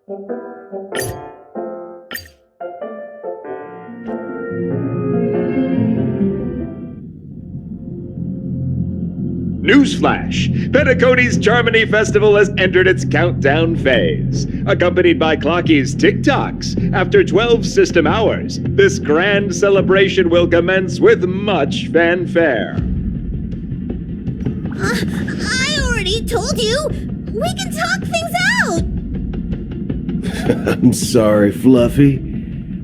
Newsflash! Penacony's Charmony Festival has entered its countdown phase. Accompanied by Clocky's TikToks, after 12 system hours, this grand celebration will commence with much fanfare. I already told you! We can talk things out! I'm sorry, Fluffy.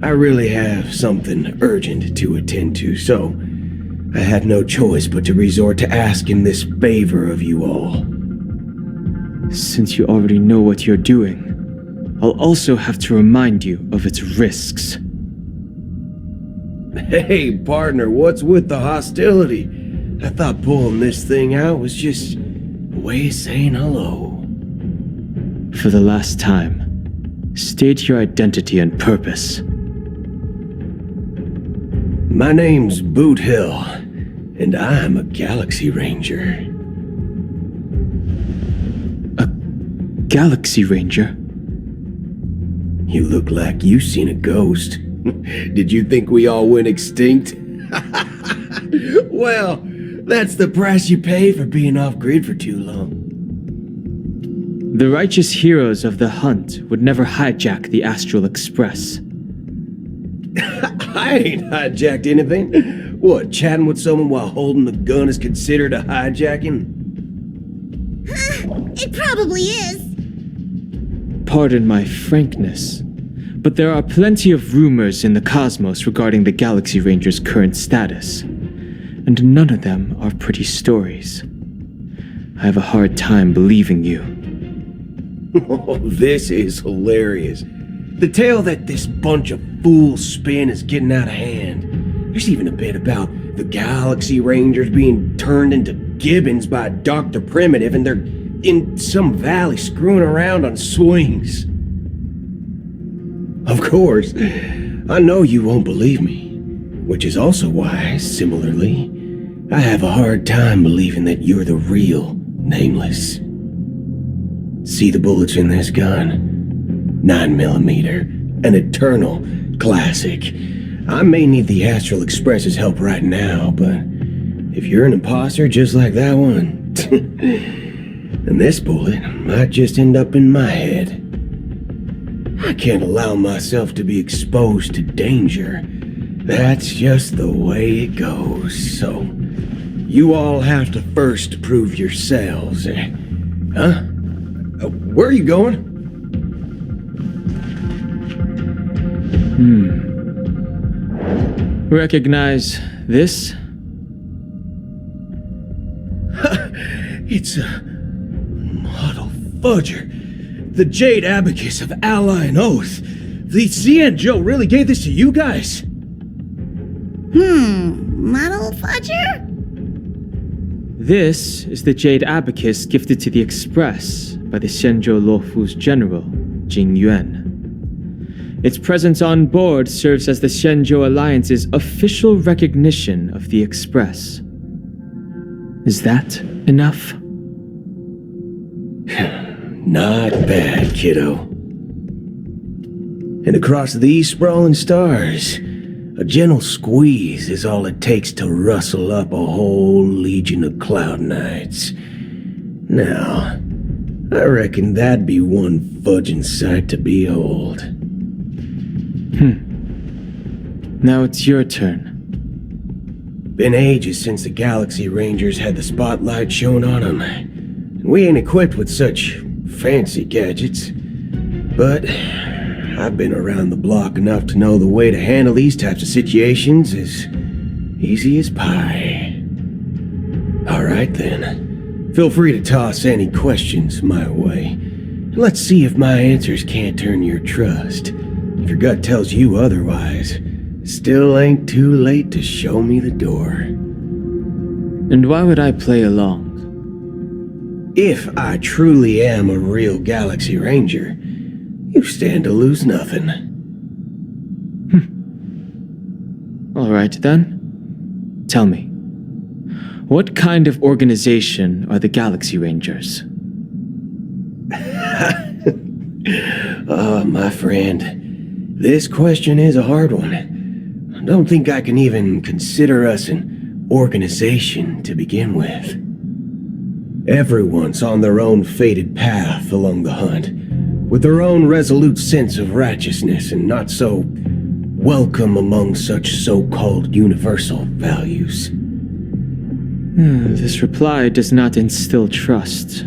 I really have something urgent to attend to, so I had no choice but to resort to asking this favor of you all. Since you already know what you're doing, I'll also have to remind you of its risks. Hey, partner, what's with the hostility? I thought pulling this thing out was just a way of saying hello. For the last time, state your identity and purpose. My name's Boot Hill, and I'm a Galaxy Ranger. A Galaxy Ranger? You look like you seen a ghost. Did you think we all went extinct? Well, that's the price you pay for being off-grid for too long. The righteous heroes of the hunt would never hijack the Astral Express. I ain't hijacked anything. What, chatting with someone while holding the gun is considered a hijacking? It probably is. Pardon my frankness, but there are plenty of rumors in the cosmos regarding the Galaxy Ranger's current status, and none of them are pretty stories. I have a hard time believing you. Oh, this is hilarious. The tale that this bunch of fools spin is getting out of hand. There's even a bit about the Galaxy Rangers being turned into gibbons by Dr. Primitive, and they're in some valley screwing around on swings. Of course, I know you won't believe me, which is also why, similarly, I have a hard time believing that you're the real Nameless. See the bullets in this gun? 9mm, an eternal classic. I may need the Astral Express's help right now, but if you're an imposter just like that one, then this bullet might just end up in my head. I can't allow myself to be exposed to danger. That's just the way it goes, so you all have to first prove yourselves. Huh? Where are you going? Recognize this? It's a model fudger. The Jade Abacus of Ally and Oath. The Xianzhou really gave this to you guys? Model fudger? This is the Jade Abacus gifted to the Express by the Xianzhou Luofu's general, Jing Yuan. Its presence on board serves as the Xianzhou Alliance's official recognition of the Express. Is that enough? Not bad, kiddo. And across these sprawling stars, a gentle squeeze is all it takes to rustle up a whole legion of Cloud Knights. Now, I reckon that'd be one fudging sight to behold. Now it's your turn. Been ages since the Galaxy Rangers had the spotlight shown on them. And we ain't equipped with such fancy gadgets. But I've been around the block enough to know the way to handle these types of situations is easy as pie. Alright then. Feel free to toss any questions my way. Let's see if my answers can't earn your trust. If your gut tells you otherwise, still ain't too late to show me the door. And why would I play along? If I truly am a real Galaxy Ranger, you stand to lose nothing. Alright then. Tell me, what kind of organization are the Galaxy Rangers? My friend, this question is a hard one. I don't think I can even consider us an organization to begin with. Everyone's on their own fated path along the hunt, with their own resolute sense of righteousness and not so welcome among such so-called universal values. This reply does not instill trust.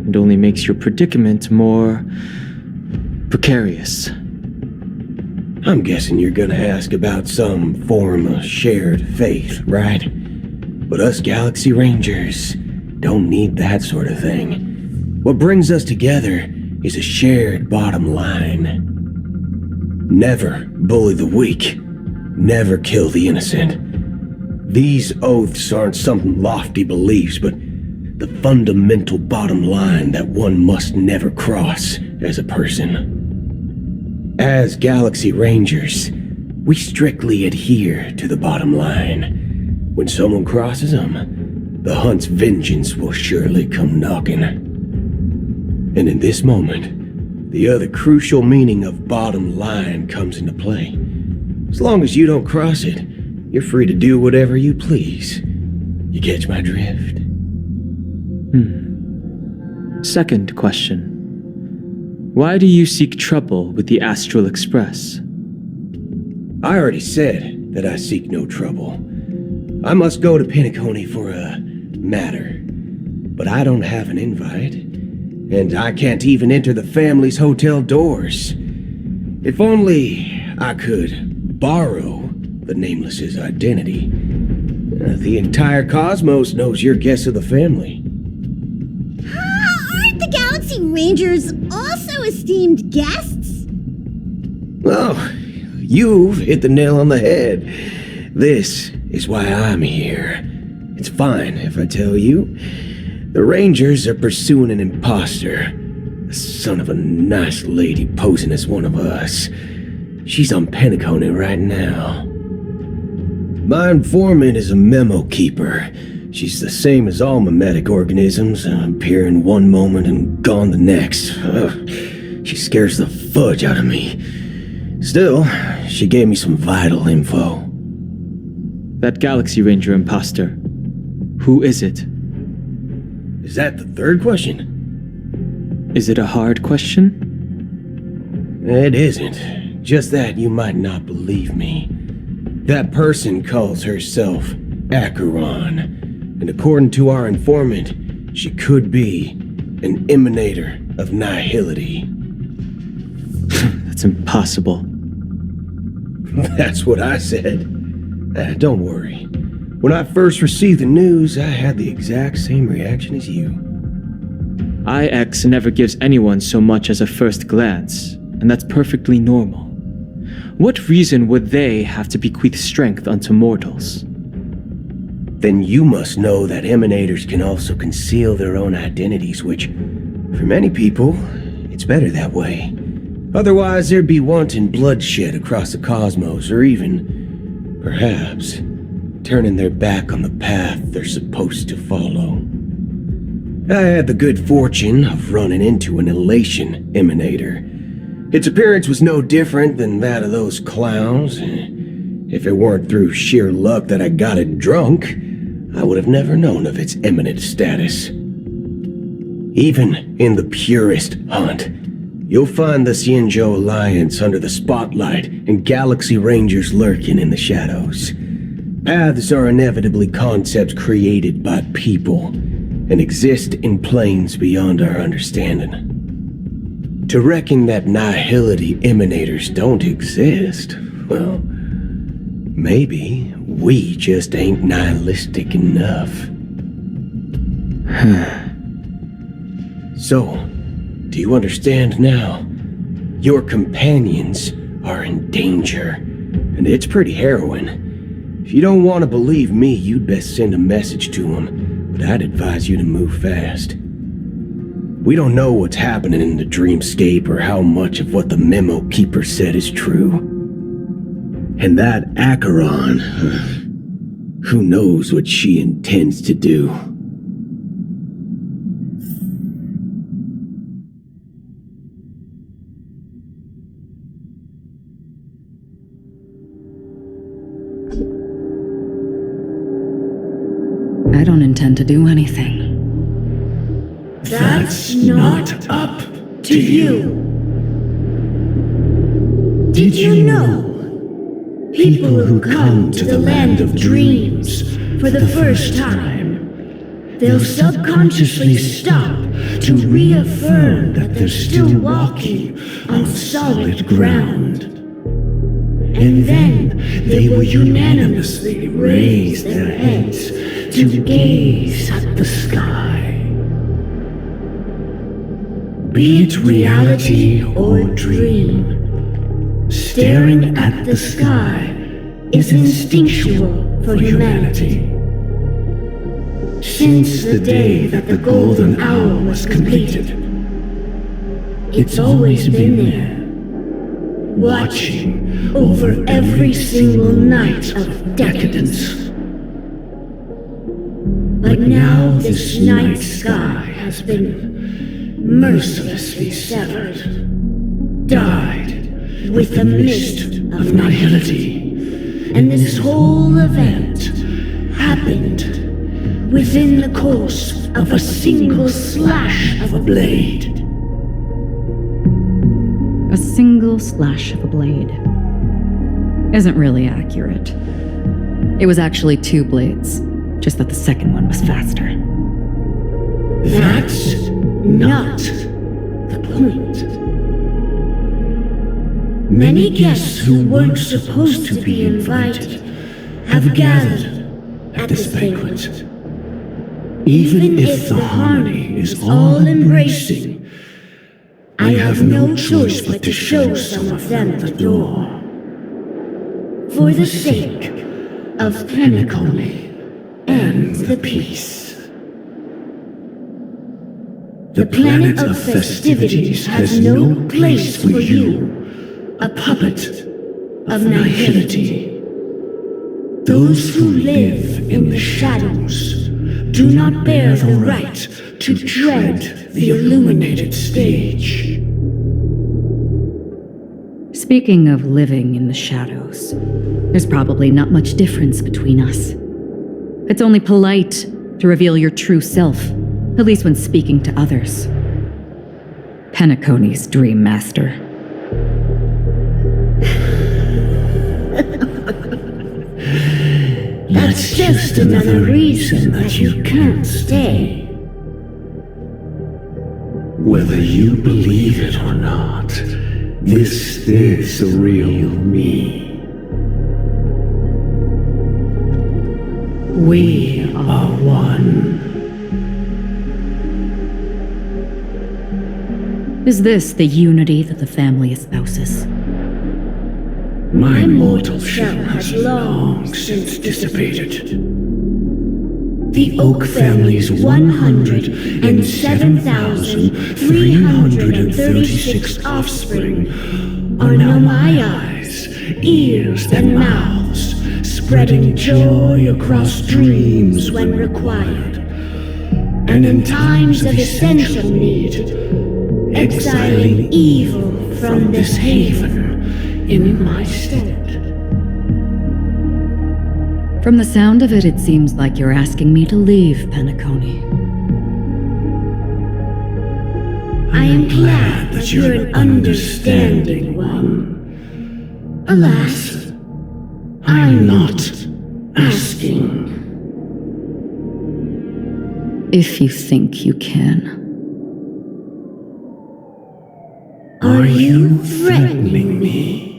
It only makes your predicament more precarious. I'm guessing you're gonna ask about some form of shared faith, right? But us Galaxy Rangers don't need that sort of thing. What brings us together is a shared bottom line. Never bully the weak. Never kill the innocent. These oaths aren't some lofty beliefs, but the fundamental bottom line that one must never cross as a person. As Galaxy Rangers, we strictly adhere to the bottom line. When someone crosses them, the hunt's vengeance will surely come knocking. And in this moment, the other crucial meaning of bottom line comes into play. As long as you don't cross it, you're free to do whatever you please. You catch my drift? Second question. Why do you seek trouble with the Astral Express? I already said that I seek no trouble. I must go to Penacony for a matter, but I don't have an invite, and I can't even enter the family's hotel doors. If only I could borrow the Nameless's identity. The entire cosmos knows you're guests of the family. Aren't the Galaxy Rangers also esteemed guests? Well, you've hit the nail on the head. This is why I'm here. It's fine if I tell you. The Rangers are pursuing an imposter. A son of a nice lady posing as one of us. She's on Penacony right now. My informant is a memo keeper. She's the same as all mimetic organisms, appearing one moment and gone the next. She scares the fudge out of me. Still, she gave me some vital info. That Galaxy Ranger imposter. Who is it? Is that the third question? Is it a hard question? It isn't. Just that you might not believe me. That person calls herself Acheron, and according to our informant, she could be an emanator of nihility. That's impossible. That's what I said. Don't worry. When I first received the news, I had the exact same reaction as you. IX never gives anyone so much as a first glance, and that's perfectly normal. What reason would they have to bequeath strength unto mortals? Then you must know that emanators can also conceal their own identities, which, for many people, it's better that way. Otherwise, there'd be wanton bloodshed across the cosmos, or even, perhaps, turning their back on the path they're supposed to follow. I had the good fortune of running into an elation emanator. Its appearance was no different than that of those clowns. If it weren't through sheer luck that I got it drunk, I would have never known of its eminent status. Even in the purest hunt, you'll find the Xianzhou Alliance under the spotlight and Galaxy Rangers lurking in the shadows. Paths are inevitably concepts created by people and exist in planes beyond our understanding. To reckon that nihility emanators don't exist, well, maybe we just ain't nihilistic enough. So, do you understand now? Your companions are in danger, and it's pretty harrowing. If you don't want to believe me, you'd best send a message to them, but I'd advise you to move fast. We don't know what's happening in the dreamscape or how much of what the memo keeper said is true. And that Acheron, who knows what she intends to do. I don't intend to do anything. That's not up to you. Did you know? People who come to the land of dreams for the first time, they'll subconsciously stop to reaffirm that they're still walking on solid ground. And then they will unanimously raise their heads to gaze at the sky. Be it reality or dream, staring at the sky is instinctual for humanity. Since the day that the golden hour was completed, it's always been there, watching over every single night of decadence. But now this night sky has been mercilessly severed, dyed with the mist of nihility, and this whole event happened within the course of a single slash of a blade. A single slash of a blade isn't really accurate. It was actually 2 blades, just that the second one was faster. That's not the point. Many guests who weren't supposed to be invited have gathered at this banquet. Even if the harmony is all-embracing, I have no choice but to show some of them the door. For the sake of Penacony and the peace. The planet of festivities has no place for you, a puppet of nihility. Those who live in the shadows do not bear the right to tread the illuminated stage. Speaking of living in the shadows, there's probably not much difference between us. It's only polite to reveal your true self, at least when speaking to others. Penacony's Dream Master. That's just another reason that you can't stay. Whether you believe it or not, this is the real me. We are one. Is this the unity that the family espouses? My mortal shell has long since dissipated. The Oak family's 107,336 offspring are now my eyes, ears, and mouths, spreading joy across dreams when required, and in times of essential need, exiling evil from this haven in my stead. From the sound of it, it seems like you're asking me to leave Penacony. I am glad that you're an understanding one. Alas, I'm not asking. If you think you can. Are you threatening me?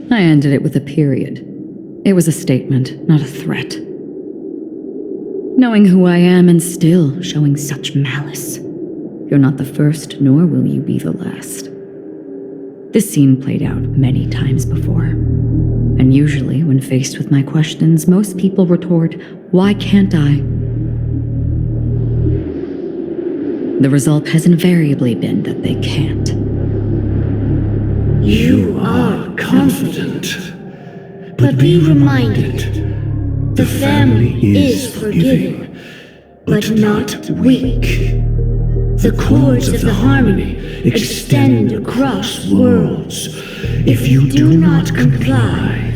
I ended it with a period. It was a statement, not a threat. Knowing who I am and still showing such malice. You're not the first, nor will you be the last. This scene played out many times before. And usually, when faced with my questions, most people retort, "Why can't I?" The result has invariably been that they can't. You are confident, but be reminded, the family is forgiving, but not weak. The chords of the harmony extend across worlds. If you do not comply,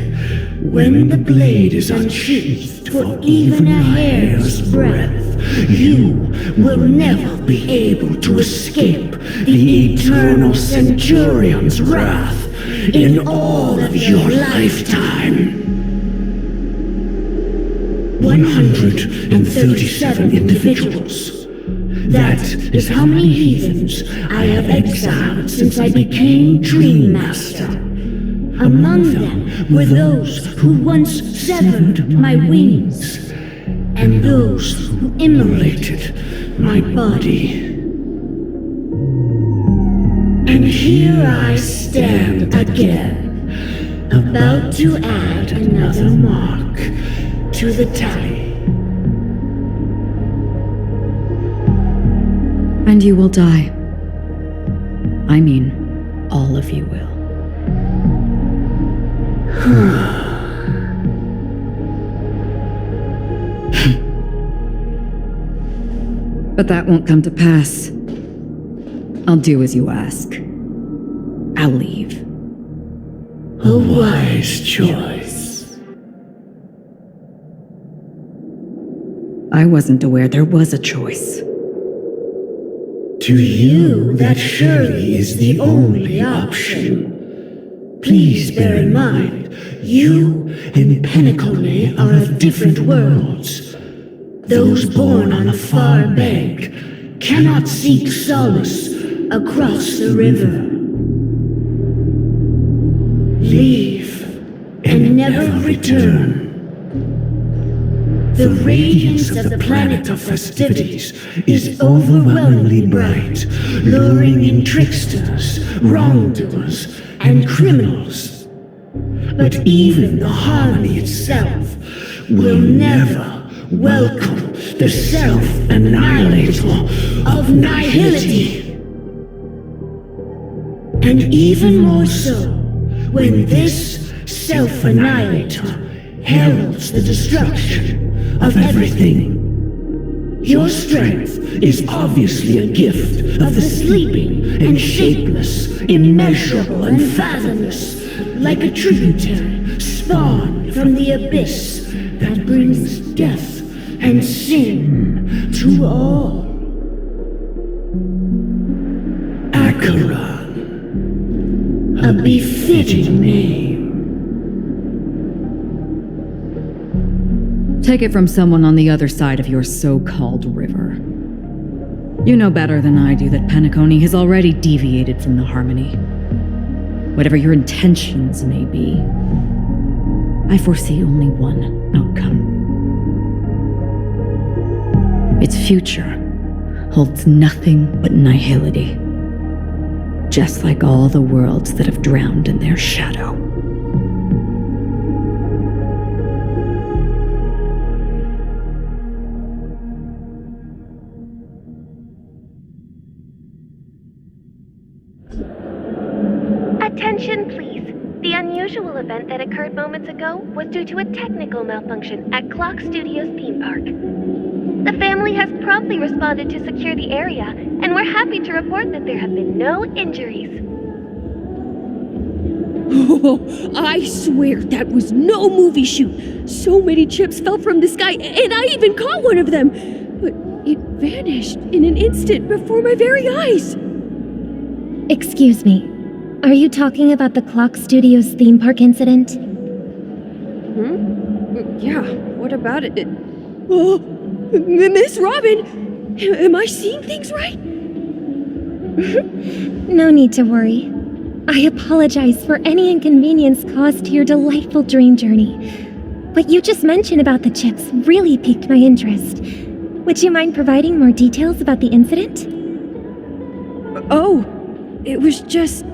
When the blade is unsheathed for even a hair's breadth, you will never be able to escape the eternal Centurion's wrath in all of your lifetime. 137 individuals. That is how many heathens I have exiled since I became Dream Master. Among them were those who once severed my wings, and those who immolated my body. And here I stand again, about to add another mark to the tally. And you will die. I mean, all of you will. But that won't come to pass. I'll do as you ask. I'll leave. A wise choice. I wasn't aware there was a choice. To you, that surely is the only option. Please bear in mind, you and Penacony are of different worlds. Those born on the far bank cannot seek solace across the river. Leave and never return. The radiance of the planet of festivities is overwhelmingly bright, luring in tricksters, wrongdoers, and criminals. But even the harmony itself will never welcome the self-annihilator of nihility. And even more so, when this self-annihilator heralds the destruction of everything. Your strength is obviously a gift of the sleeping and shapeless, immeasurable and fathomless, like a tributary spawned from the abyss that brings death and sin to all. Acheron, a befitting name. Take it from someone on the other side of your so-called river. You know better than I do that Penacony has already deviated from the harmony. Whatever your intentions may be, I foresee only one outcome. Its future holds nothing but nihility, just like all the worlds that have drowned in their shadow. Attention, please. The unusual event that occurred moments ago was due to a technical malfunction at Clock Studios theme park. The family has promptly responded to secure the area, and we're happy to report that there have been no injuries. Oh, I swear that was no movie shoot. So many chips fell from the sky, and I even caught one of them. But it vanished in an instant before my very eyes. Excuse me. Are you talking about the Clock Studios theme park incident? Yeah, what about it? Oh, Miss Robin! Am I seeing things right? No need to worry. I apologize for any inconvenience caused to your delightful dream journey. What you just mentioned about the chips really piqued my interest. Would you mind providing more details about the incident? Oh, it was just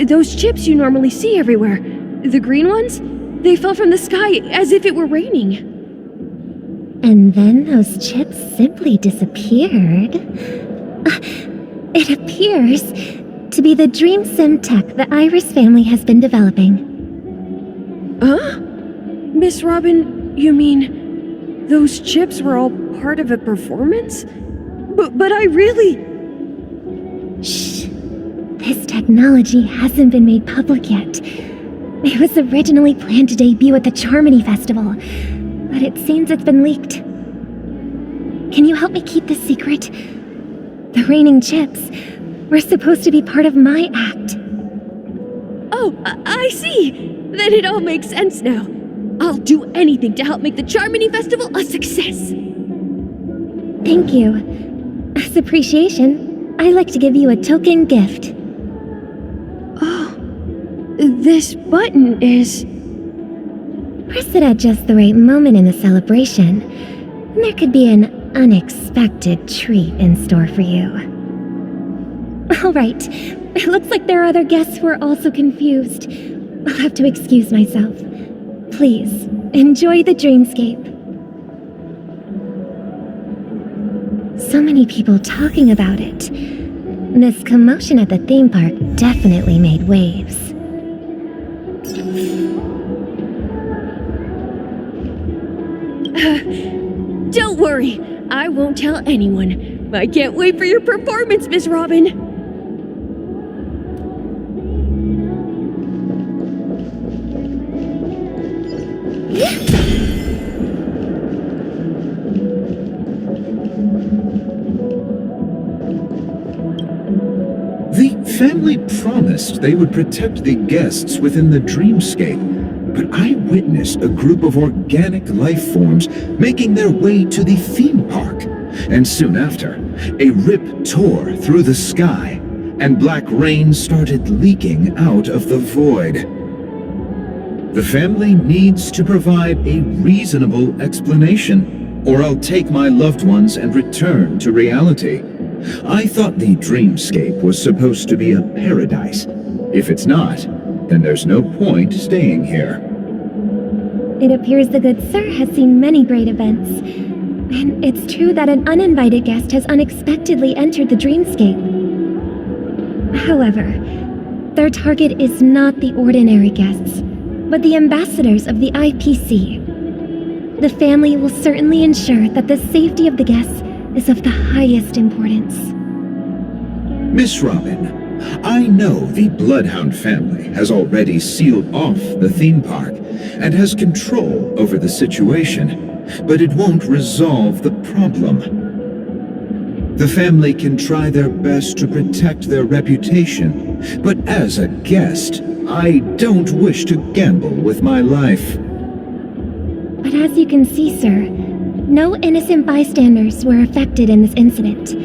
those chips you normally see everywhere. The green ones? They fell from the sky as if it were raining. And then those chips simply disappeared. It appears to be the Dream Sim tech the Iris family has been developing. Huh? Miss Robin, you mean those chips were all part of a performance? But I really... Shh. This technology hasn't been made public yet. It was originally planned to debut at the Charmony Festival, but it seems it's been leaked. Can you help me keep this secret? The raining chips were supposed to be part of my act. Oh, I see! Then it all makes sense now. I'll do anything to help make the Charmony Festival a success! Thank you. As appreciation, I'd like to give you a token gift. Oh, this button is... Press it at just the right moment in the celebration, and there could be an unexpected treat in store for you. Alright, it looks like there are other guests who are also confused. I'll have to excuse myself. Please, enjoy the dreamscape. So many people talking about it. This commotion at the theme park definitely made waves. Don't worry, I won't tell anyone. I can't wait for your performance, Miss Robin. The family promised they would protect the guests within the dreamscape, but I witnessed a group of organic life forms making their way to the theme park. And soon after, a rip tore through the sky, and black rain started leaking out of the void. The family needs to provide a reasonable explanation, or I'll take my loved ones and return to reality. I thought the dreamscape was supposed to be a paradise. If it's not, then there's no point staying here. It appears the good sir has seen many great events. And it's true that an uninvited guest has unexpectedly entered the dreamscape. However, their target is not the ordinary guests, but the ambassadors of the IPC. The family will certainly ensure that the safety of the guests is of the highest importance. Miss Robin, I know the Bloodhound family has already sealed off the theme park and has control over the situation, but it won't resolve the problem. The family can try their best to protect their reputation, but as a guest, I don't wish to gamble with my life. But as you can see, sir, no innocent bystanders were affected in this incident.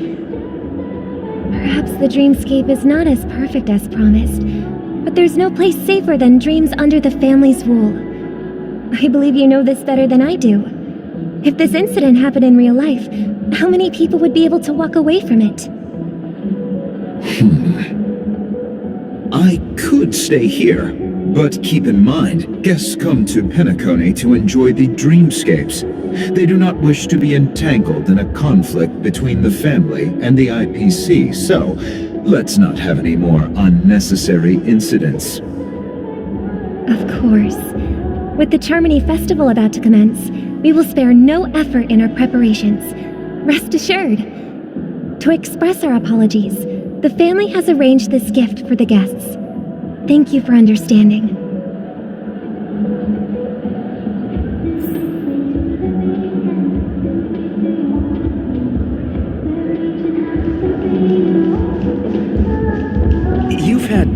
Perhaps the dreamscape is not as perfect as promised, but there's no place safer than dreams under the family's rule. I believe you know this better than I do. If this incident happened in real life, how many people would be able to walk away from it? I could stay here, but keep in mind, guests come to Penacony to enjoy the dreamscapes. They do not wish to be entangled in a conflict between the family and the IPC, so let's not have any more unnecessary incidents. Of course. With the Charmony Festival about to commence, we will spare no effort in our preparations. Rest assured. To express our apologies, the family has arranged this gift for the guests. Thank you for understanding. You've had...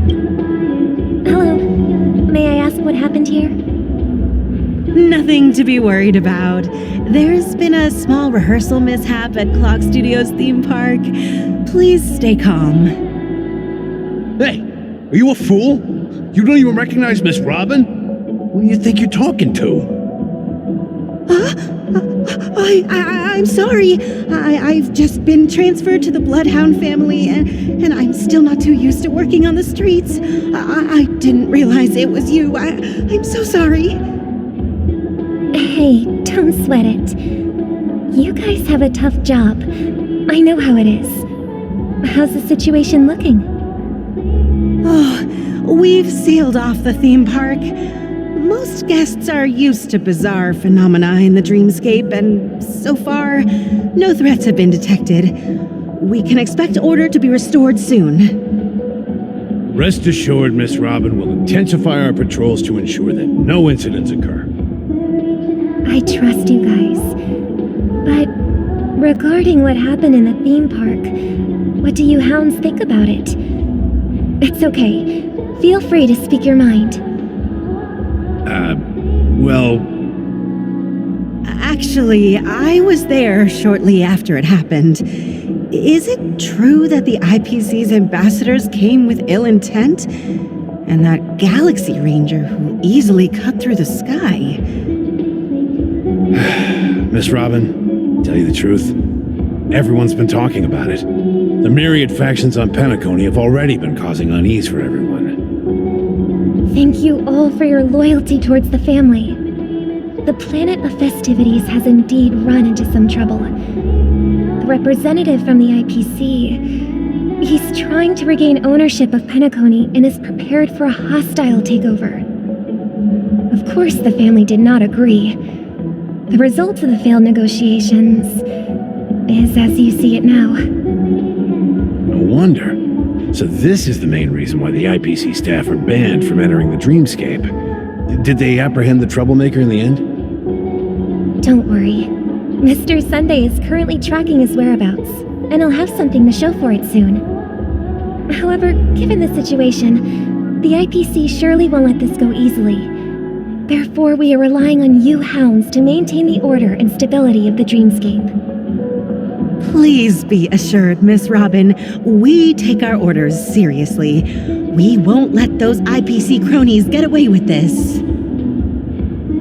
Hello. May I ask what happened here? Nothing to be worried about. There's been a small rehearsal mishap at Clock Studios theme park. Please stay calm. Hey, are you a fool? You don't even recognize Miss Robin? Who do you think you're talking to? I'm sorry. I've just been transferred to the Bloodhound family, and I'm still not too used to working on the streets. I didn't realize it was you. I'm so sorry. Hey, don't sweat it. You guys have a tough job. I know how it is. How's the situation looking? Oh, we've sealed off the theme park. Most guests are used to bizarre phenomena in the dreamscape, and so far, no threats have been detected. We can expect order to be restored soon. Rest assured, Miss Robin will intensify our patrols to ensure that no incidents occur. I trust you guys. But regarding what happened in the theme park, what do you hounds think about it? It's okay. Feel free to speak your mind. Well... Actually, I was there shortly after it happened. Is it true that the IPC's ambassadors came with ill intent? And that Galaxy Ranger who easily cut through the sky? Miss Robin, tell you the truth, everyone's been talking about it. The myriad factions on Penacony have already been causing unease for everyone. Thank you all for your loyalty towards the family. The planet of festivities has indeed run into some trouble. The representative from the IPC, he's trying to regain ownership of Penacony and is prepared for a hostile takeover. Of course, the family did not agree. The result of the failed negotiations is as you see it now. No wonder. So this is the main reason why the IPC staff are banned from entering the dreamscape. Did they apprehend the troublemaker in the end? Don't worry. Mr. Sunday is currently tracking his whereabouts, and I'll have something to show for it soon. However, given the situation, the IPC surely won't let this go easily. Therefore, we are relying on you hounds to maintain the order and stability of the dreamscape. Please be assured, Miss Robin, we take our orders seriously. We won't let those IPC cronies get away with this.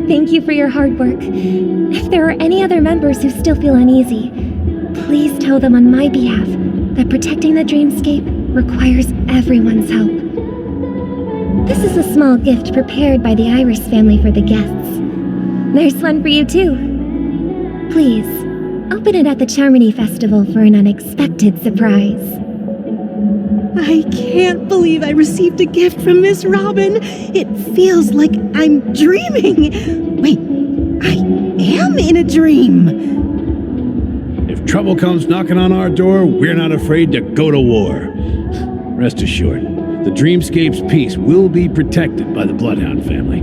Thank you for your hard work. If there are any other members who still feel uneasy, please tell them on my behalf that protecting the dreamscape requires everyone's help. This is a small gift prepared by the Iris family for the guests. There's one for you too. Please, open it at the Charmony Festival for an unexpected surprise. I can't believe I received a gift from Miss Robin. It feels like I'm dreaming. Wait, I am in a dream. If trouble comes knocking on our door, we're not afraid to go to war. Rest assured, the dreamscape's peace will be protected by the Bloodhound family.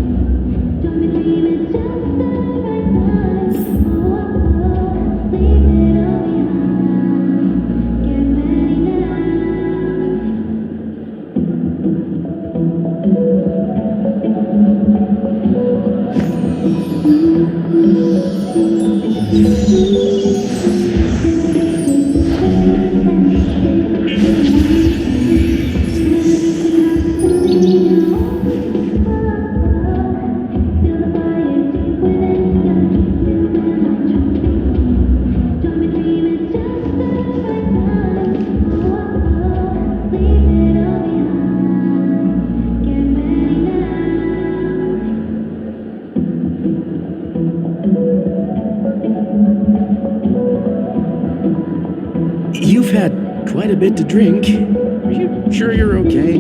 You've had quite a bit to drink. Are you sure you're okay?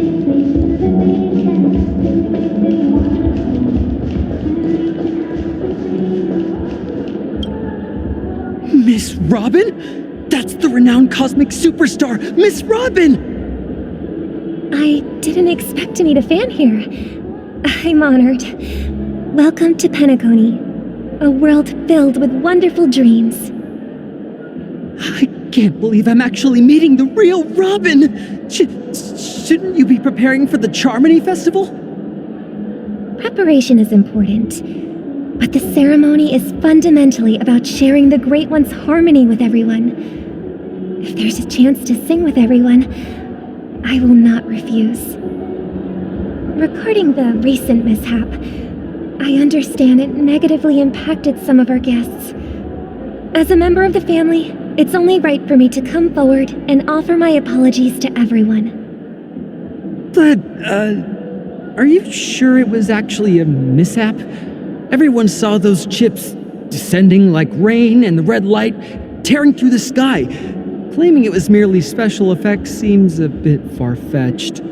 Miss Robin? That's the renowned cosmic superstar, Miss Robin! I didn't expect to meet a fan here. I'm honored. Welcome to Penacony, a world filled with wonderful dreams. I can't believe I'm actually meeting the real Robin! Shouldn't you be preparing for the Charmony Festival? Preparation is important, but the ceremony is fundamentally about sharing the Great One's harmony with everyone. If there's a chance to sing with everyone, I will not refuse. Regarding the recent mishap, I understand it negatively impacted some of our guests. As a member of the family, it's only right for me to come forward and offer my apologies to everyone. But, are you sure it was actually a mishap? Everyone saw those chips descending like rain and the red light tearing through the sky. Claiming it was merely special effects seems a bit far-fetched.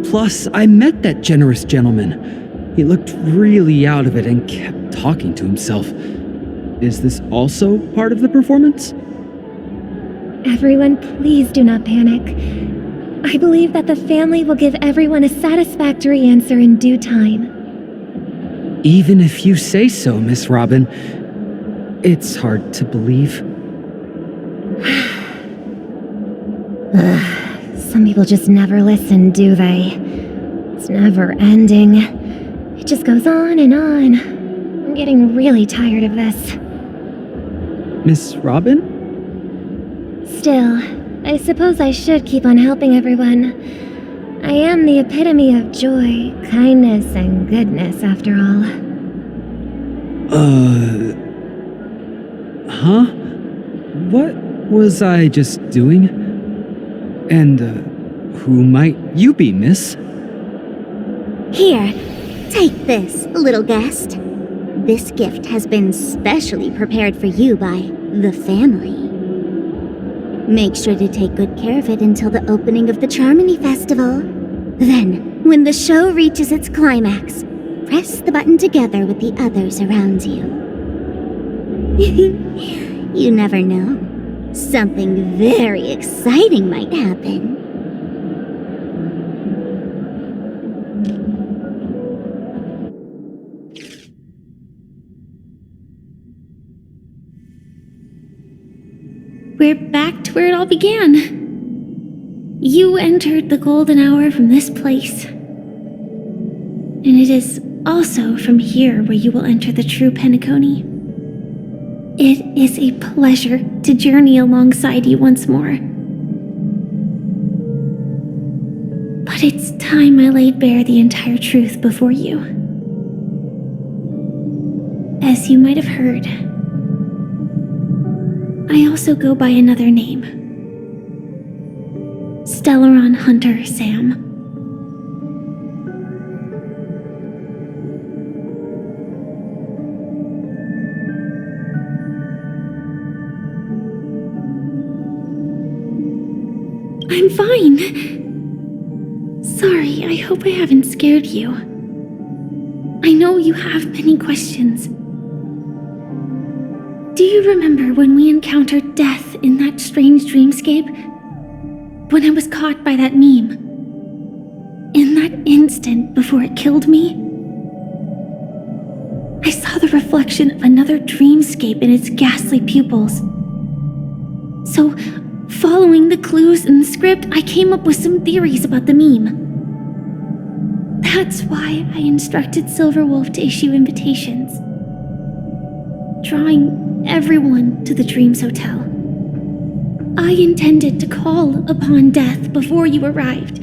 Plus, I met that generous gentleman. He looked really out of it and kept talking to himself. Is this also part of the performance? Everyone, please do not panic. I believe that the family will give everyone a satisfactory answer in due time. Even if you say so, Miss Robin, it's hard to believe. Some people just never listen, do they? It's never ending. It just goes on and on. I'm getting really tired of this. Miss Robin? Still, I suppose I should keep on helping everyone. I am the epitome of joy, kindness, and goodness, after all. Huh? What was I just doing? And, who might you be, miss? Here, take this, little guest. This gift has been specially prepared for you by the family. Make sure to take good care of it until the opening of the Charmony Festival. Then, when the show reaches its climax, press the button together with the others around you. You never know. Something very exciting might happen. We're back to where it all began. You entered the golden hour from this place. And it is also from here where you will enter the true Penacony. It is a pleasure to journey alongside you once more. But it's time I laid bare the entire truth before you. As you might have heard, I also go by another name. Stellaron Hunter Sam. I'm fine. Sorry, I hope I haven't scared you. I know you have many questions. Do you remember when we encountered death in that strange dreamscape? When I was caught by that meme? In that instant before it killed me? I saw the reflection of another dreamscape in its ghastly pupils. So, following the clues in the script, I came up with some theories about the meme. That's why I instructed Silverwolf to issue invitations, drawing everyone to the Dreams Hotel. I intended to call upon death before you arrived,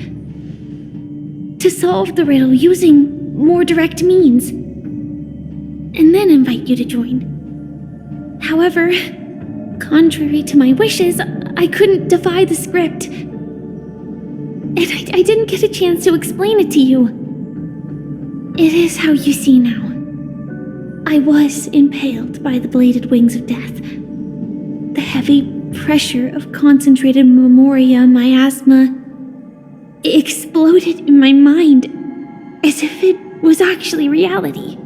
to solve the riddle using more direct means, and then invite you to join. However, contrary to my wishes, I couldn't defy the script, and I didn't get a chance to explain it to you. It is how you see now. I was impaled by the bladed wings of death. The heavy pressure of concentrated memoria miasma exploded in my mind as if it was actually reality.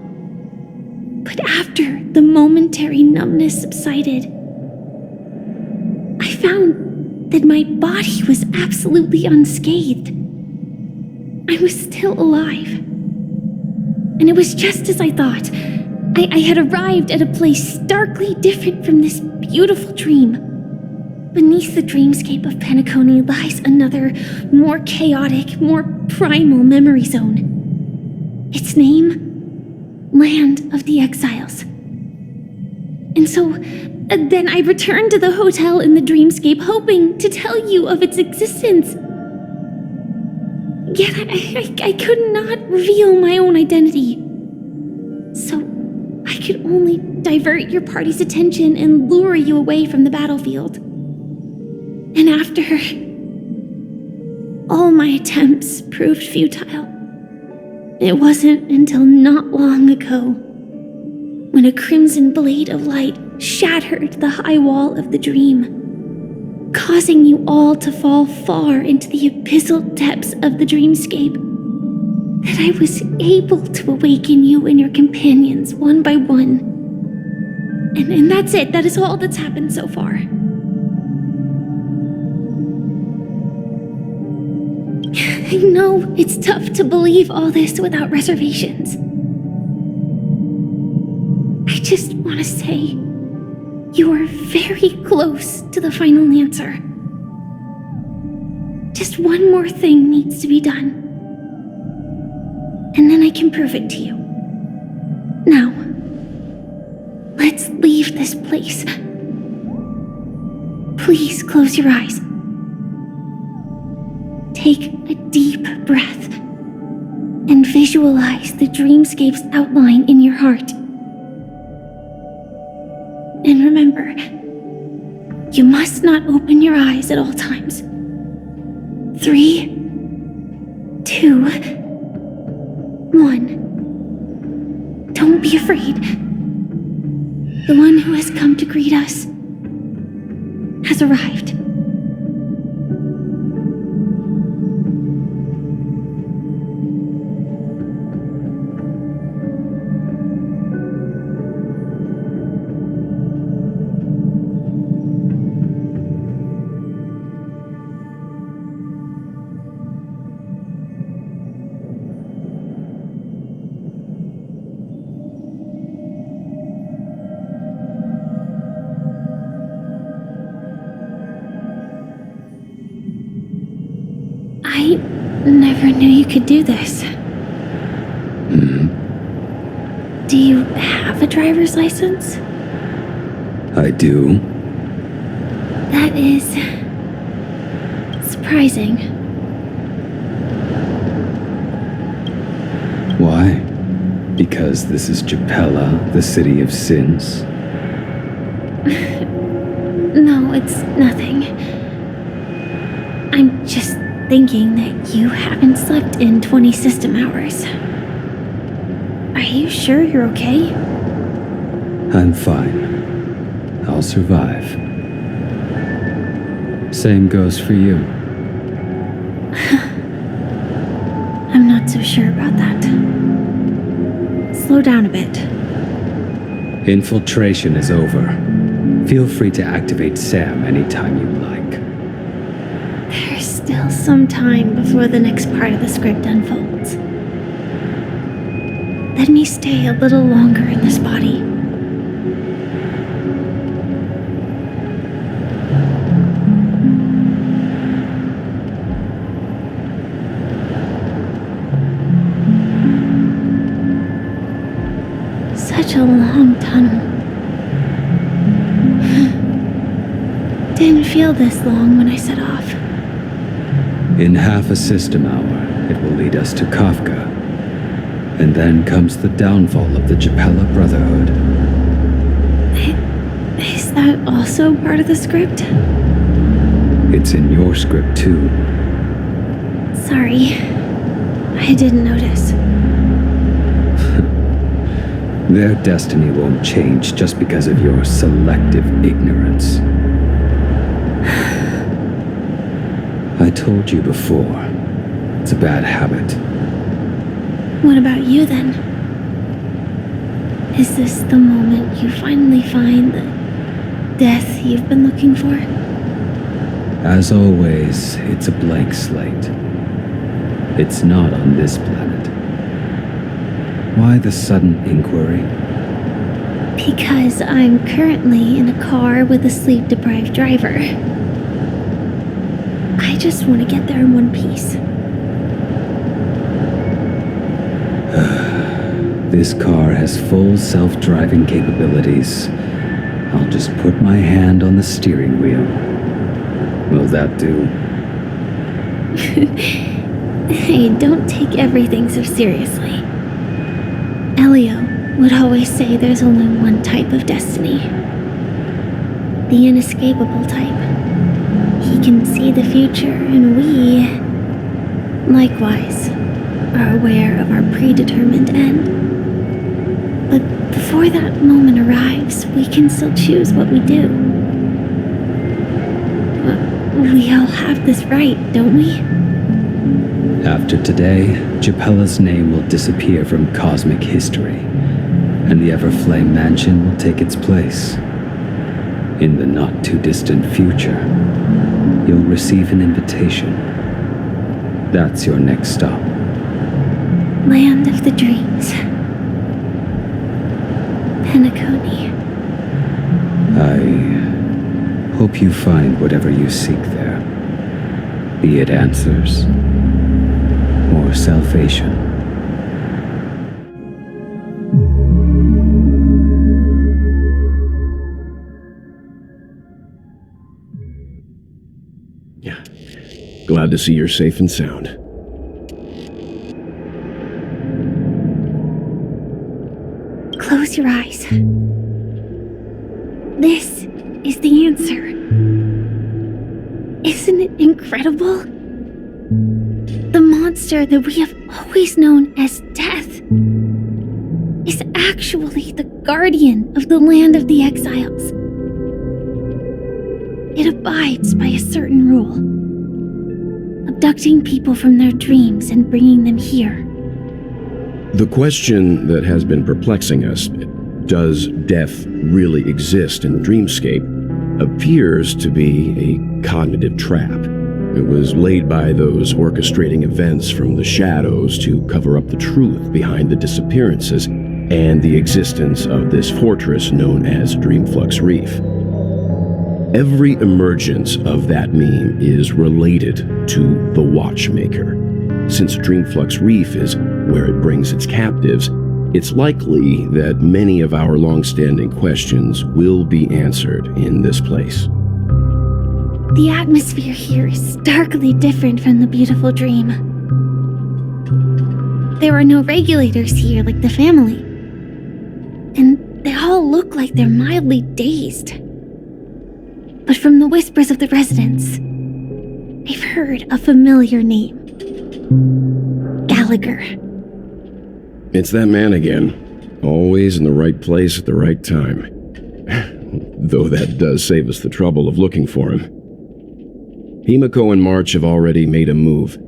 But after the momentary numbness subsided, I found that my body was absolutely unscathed. I was still alive. And it was just as I thought. I had arrived at a place starkly different from this beautiful dream. Beneath the dreamscape of Penacony lies another, more chaotic, more primal memory zone. Its name? Land of the Exiles. And so, then I returned to the hotel in the dreamscape, hoping to tell you of its existence. Yet I could not reveal my own identity. So, I could only divert your party's attention and lure you away from the battlefield. And after all my attempts proved futile, it wasn't until not long ago when a crimson blade of light shattered the high wall of the dream, causing you all to fall far into the abyssal depths of the dreamscape, that I was able to awaken you and your companions one by one. And that's it. That is all that's happened so far. I know it's tough to believe all this without reservations. I just want to say, you are very close to the final answer. Just one more thing needs to be done. And then I can prove it to you. Now, let's leave this place. Please close your eyes. Take a deep breath and visualize the dreamscape's outline in your heart. And remember, you must not open your eyes at all times. 3, 2, 1. Don't be afraid. The one who has come to greet us has arrived. I never knew you could do this. Do you have a driver's license? I do. That is surprising. Why? Because this is Japella, the city of sins? No, it's nothing. I'm just thinking that you haven't slept in 20 system hours. Are you sure you're okay? I'm fine. I'll survive. Same goes for you. I'm not so sure about that. Slow down a bit. Infiltration is over. Feel free to activate Sam anytime you like. There's still some time before the next part of the script unfolds. Let me stay a little longer in this body. Such a long tunnel. Didn't feel this long when I set off. In half a system hour, it will lead us to Kafka. And then comes the downfall of the Japella Brotherhood. Is that also part of the script? It's in your script too. Sorry. I didn't notice. Their destiny won't change just because of your selective ignorance. I told you before, it's a bad habit. What about you then? Is this the moment you finally find the death you've been looking for? As always, it's a blank slate. It's not on this planet. Why the sudden inquiry? Because I'm currently in a car with a sleep-deprived driver. I just want to get there in one piece. This car has full self-driving capabilities. I'll just put my hand on the steering wheel. Will that do? Hey, don't take everything so seriously. Elio would always say there's only one type of destiny. The inescapable type. He can see the future, and we, likewise, are aware of our predetermined end. But before that moment arrives, we can still choose what we do. We all have this right, don't we? After today, Japella's name will disappear from cosmic history, and the Everflame Mansion will take its place. In the not-too-distant future, you'll receive an invitation. That's your next stop. Land of the Dreams. Penacony. I hope you find whatever you seek there. Be it answers or salvation. Yeah. Glad to see you're safe and sound. Close your eyes. This is the answer. Isn't it incredible? The monster that we have always known as Death is actually the guardian of the land of the exiles. It abides by a certain rule, abducting people from their dreams and bringing them here. The question that has been perplexing us, does death really exist in the dreamscape, appears to be a cognitive trap. It was laid by those orchestrating events from the shadows to cover up the truth behind the disappearances and the existence of this fortress known as Dreamflux Reef. Every emergence of that meme is related to the Watchmaker. Since Dreamflux Reef is where it brings its captives, it's likely that many of our long-standing questions will be answered in this place. The atmosphere here is starkly different from the beautiful dream. There are no regulators here like the family, and they all look like they're mildly dazed. But from the whispers of the residents, I've heard a familiar name. Gallagher. It's that man again. Always in the right place at the right time. Though that does save us the trouble of looking for him. Himiko and March have already made a move.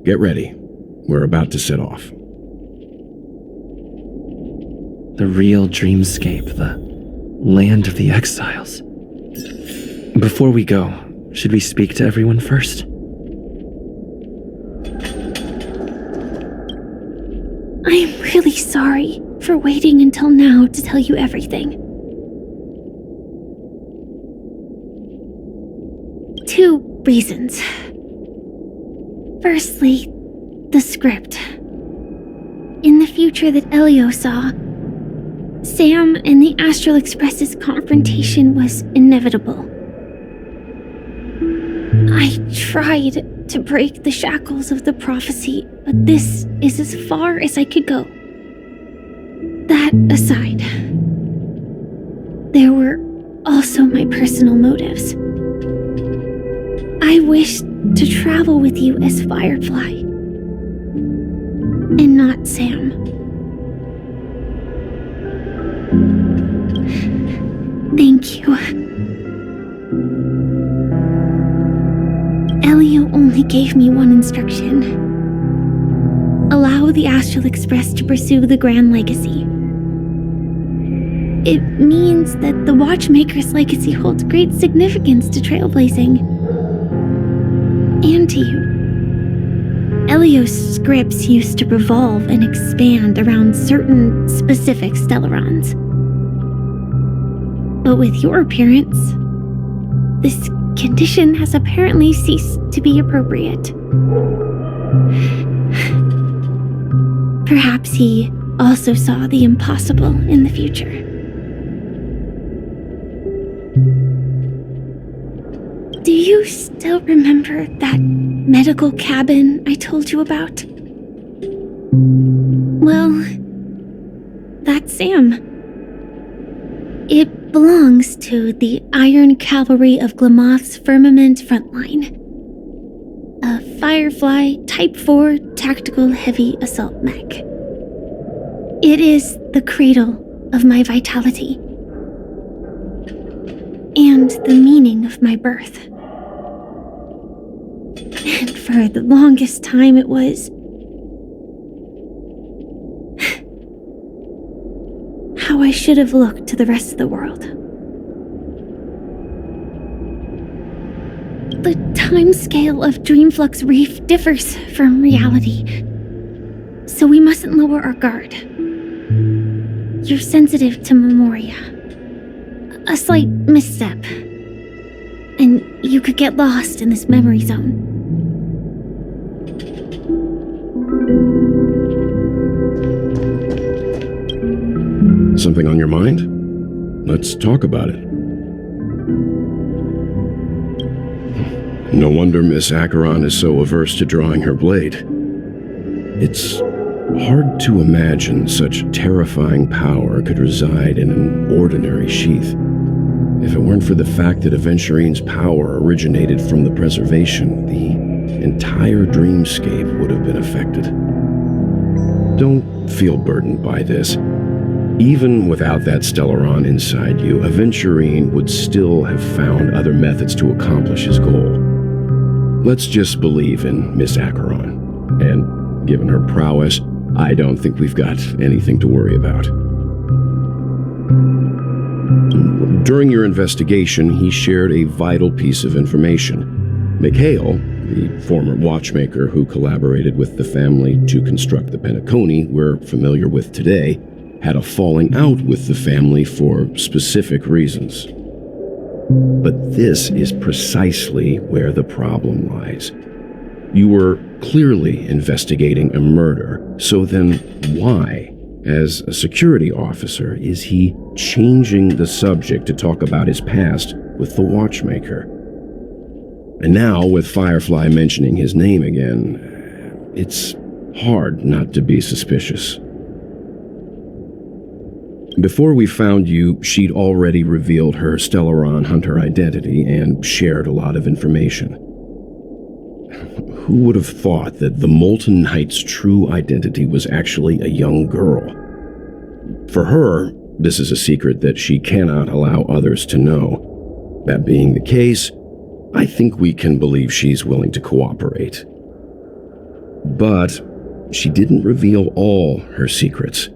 Get ready. We're about to set off. The real dreamscape, the land of the exiles. Before we go, should we speak to everyone first? I am really sorry for waiting until now to tell you everything. 2 reasons. Firstly, the script. In the future that Elio saw, Sam and the Astral Express's confrontation was inevitable. I tried to break the shackles of the prophecy, but this is as far as I could go. That aside, there were also my personal motives. I wished to travel with you as Firefly, and not Sam. Thank you. Elio only gave me one instruction. Allow the Astral Express to pursue the Grand Legacy. It means that the Watchmaker's legacy holds great significance to trailblazing. And to you. Elio's scripts used to revolve and expand around certain specific Stellarons. But with your appearance, this condition has apparently ceased to be appropriate. Perhaps he also saw the impossible in the future. Do you still remember that medical cabin I told you about? Well, that's Sam. It belongs to the Iron Cavalry of Glamoth's Firmament Frontline. A Firefly Type 4 Tactical Heavy Assault Mech. It is the cradle of my vitality. And the meaning of my birth. And for the longest time it was how I should have looked to the rest of the world. The timescale of Dreamflux Reef differs from reality, so we mustn't lower our guard. You're sensitive to Memoria. A slight misstep, and you could get lost in this memory zone. Something on your mind? Let's talk about it. No wonder Miss Acheron is so averse to drawing her blade. It's hard to imagine such terrifying power could reside in an ordinary sheath. If it weren't for the fact that Aventurine's power originated from the preservation, the entire dreamscape would have been affected. Don't feel burdened by this. Even without that Stellaron inside you, Aventurine would still have found other methods to accomplish his goal. Let's just believe in Miss Acheron, and given her prowess, I don't think we've got anything to worry about. During your investigation, he shared a vital piece of information. Mikhail, the former watchmaker who collaborated with the family to construct the Penacony we're familiar with today, had a falling out with the family for specific reasons. But this is precisely where the problem lies. You were clearly investigating a murder, so then why, as a security officer, is he changing the subject to talk about his past with the watchmaker? And now, with Firefly mentioning his name again, it's hard not to be suspicious. Before we found you, she'd already revealed her Stellaron Hunter identity and shared a lot of information. Who would have thought that the Molten Knight's true identity was actually a young girl? For her, this is a secret that she cannot allow others to know. That being the case, I think we can believe she's willing to cooperate. But she didn't reveal all her secrets.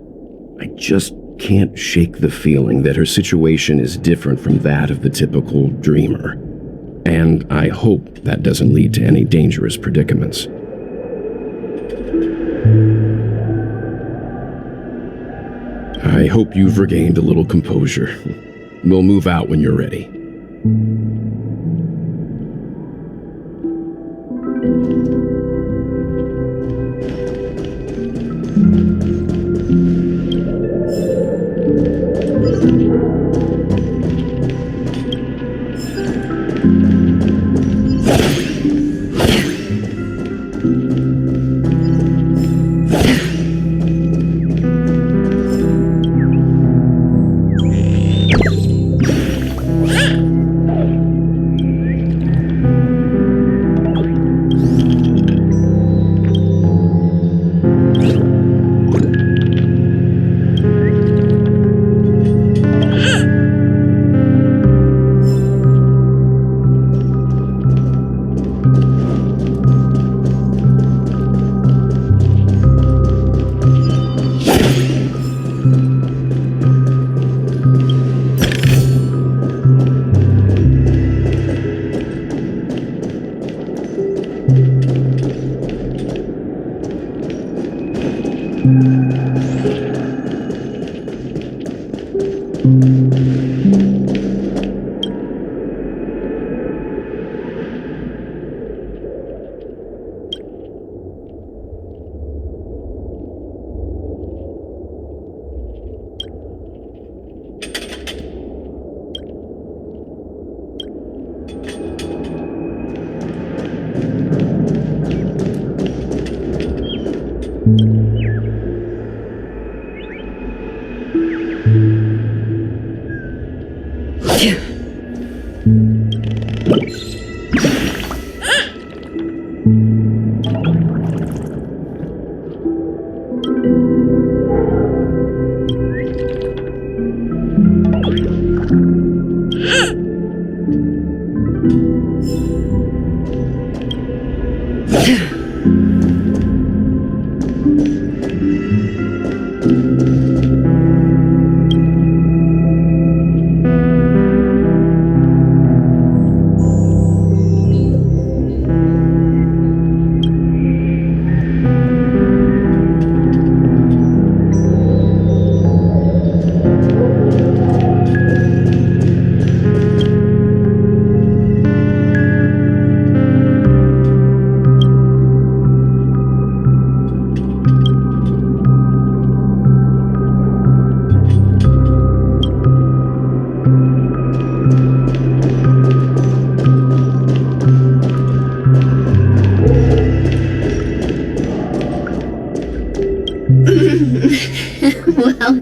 I just can't shake the feeling that her situation is different from that of the typical dreamer. And I hope that doesn't lead to any dangerous predicaments. I hope you've regained a little composure. We'll move out when you're ready.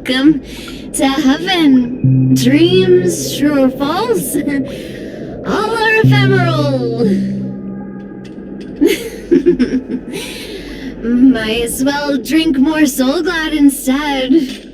Welcome to heaven. Dreams, true or false, all are ephemeral. Might as well drink more Soul Glad instead.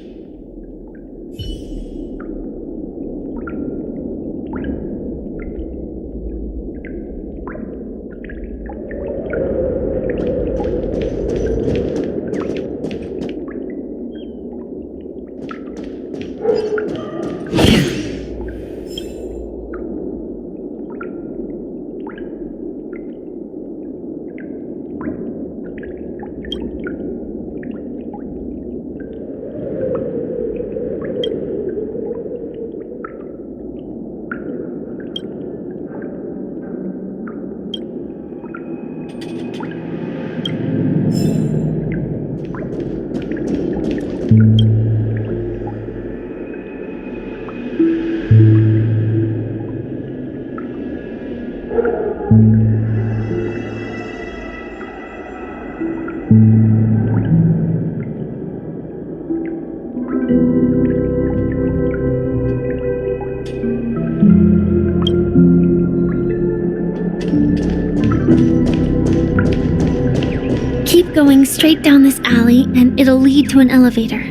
Keep going straight down this alley and it'll lead to an elevator.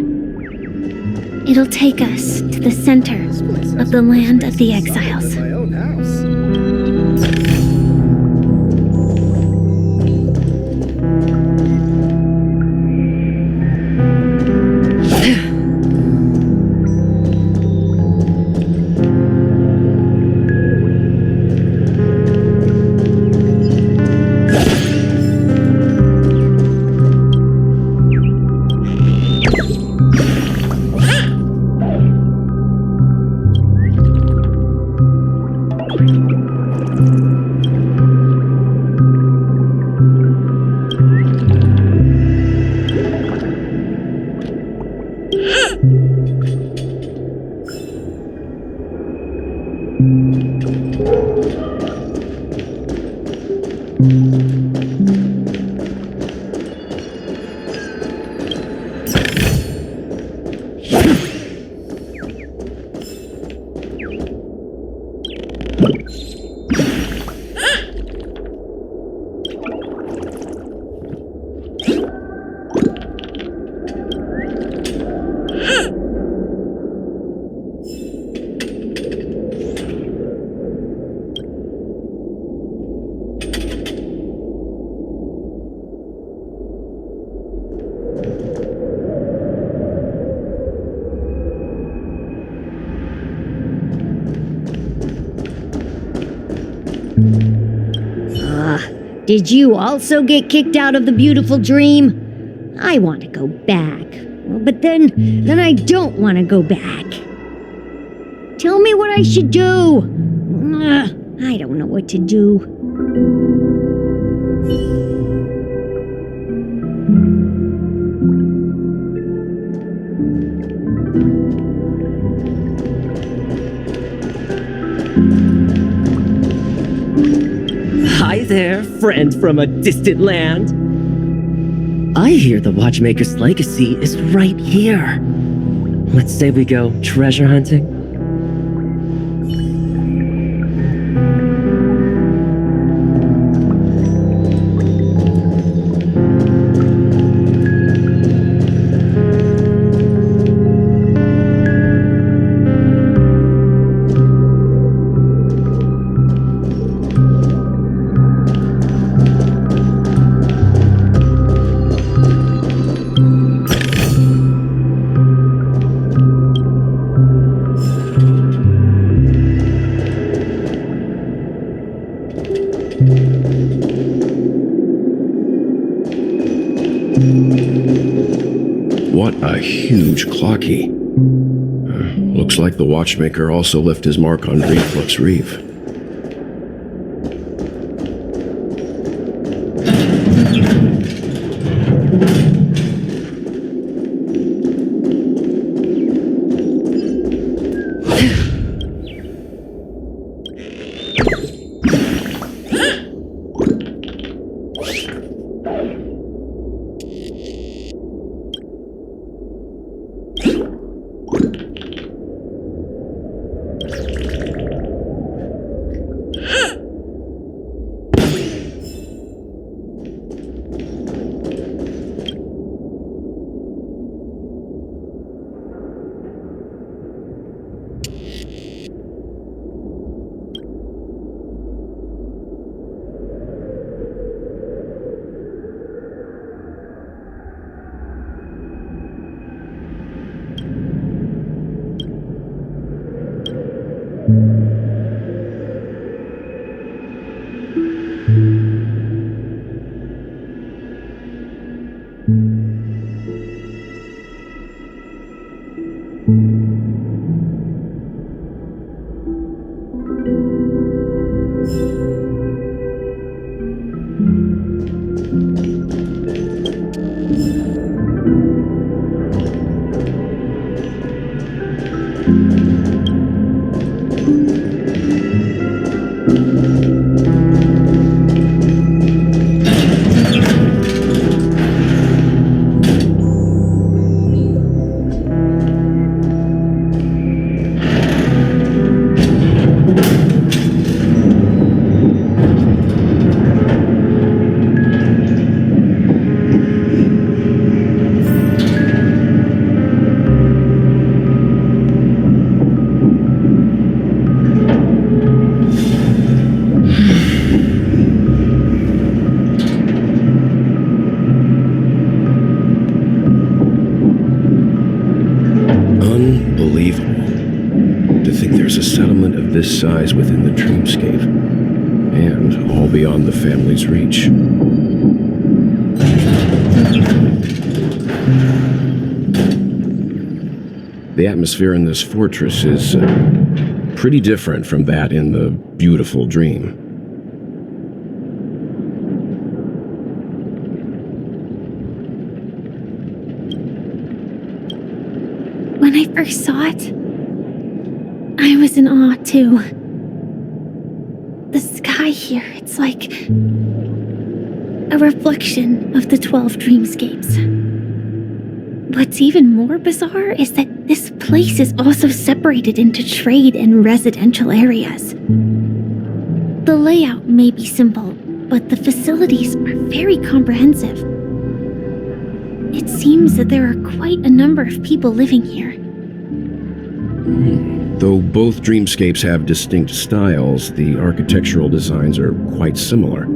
It'll take us to the center of the land of the exiles. My own house. Did you also get kicked out of the beautiful dream? I want to go back. But then I don't want to go back. Tell me what I should do. I don't know what to do. Hi there, friend from a distant land. I hear the Watchmaker's legacy is right here. Let's say we go treasure hunting. What a huge clocky. Looks like the watchmaker also left his mark on Dreamflux Reef. size within the dreamscape, and all beyond the family's reach. The atmosphere in this fortress is pretty different from that in the beautiful dream. When I first saw it, I was in awe too. The sky here, it's like a reflection of the 12 dreamscapes. What's even more bizarre is that this place is also separated into trade and residential areas. The layout may be simple, but the facilities are very comprehensive. It seems that there are quite a number of people living here. Though both dreamscapes have distinct styles, the architectural designs are quite similar.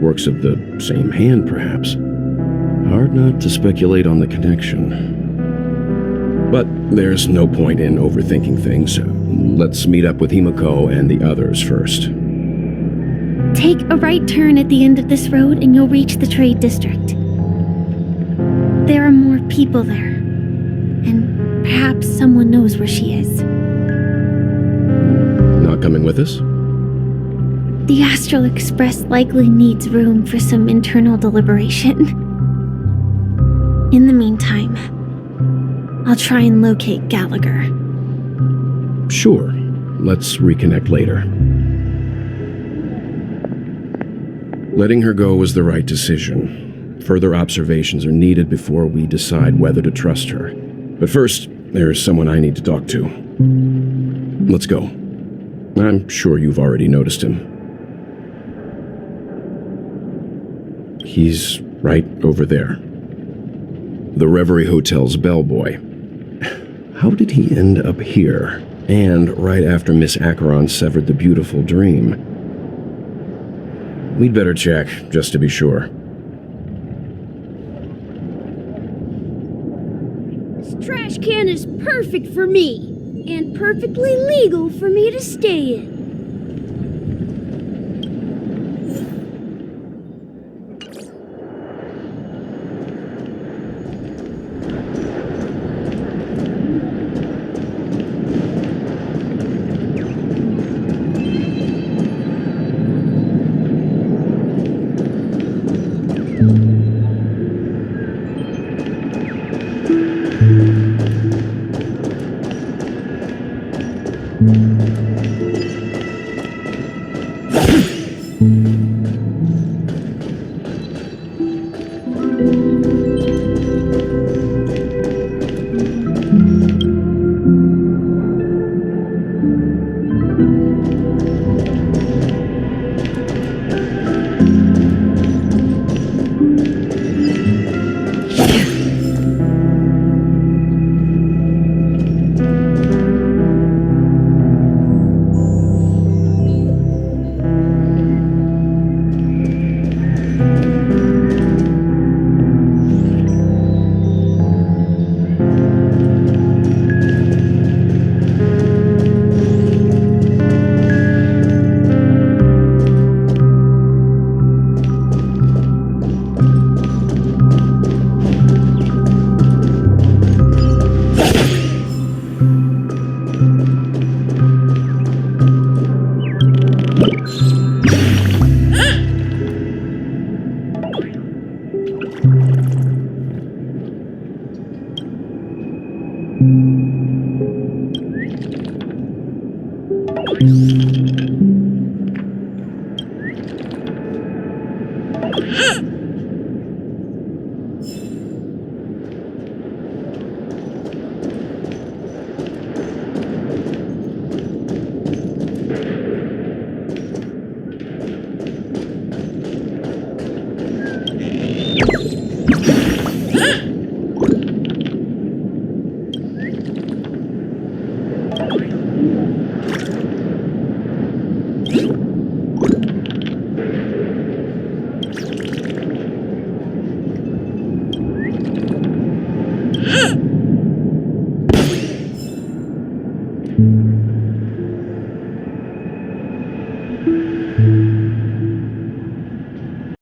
Works of the same hand, perhaps. Hard not to speculate on the connection. But there's no point in overthinking things. Let's meet up with Himiko and the others first. Take a right turn at the end of this road and you'll reach the trade district. There are more people there, and perhaps someone knows where she is. Not coming with us? The Astral Express likely needs room for some internal deliberation. In the meantime, I'll try and locate Gallagher. Sure. Let's reconnect later. Letting her go was the right decision. Further observations are needed before we decide whether to trust her. But first, there's someone I need to talk to. Let's go. I'm sure you've already noticed him. He's right over there. The Reverie Hotel's bellboy. How did he end up here? And right after Miss Acheron severed the beautiful dream? We'd better check, just to be sure. This trash can is perfect for me, and perfectly legal for me to stay in.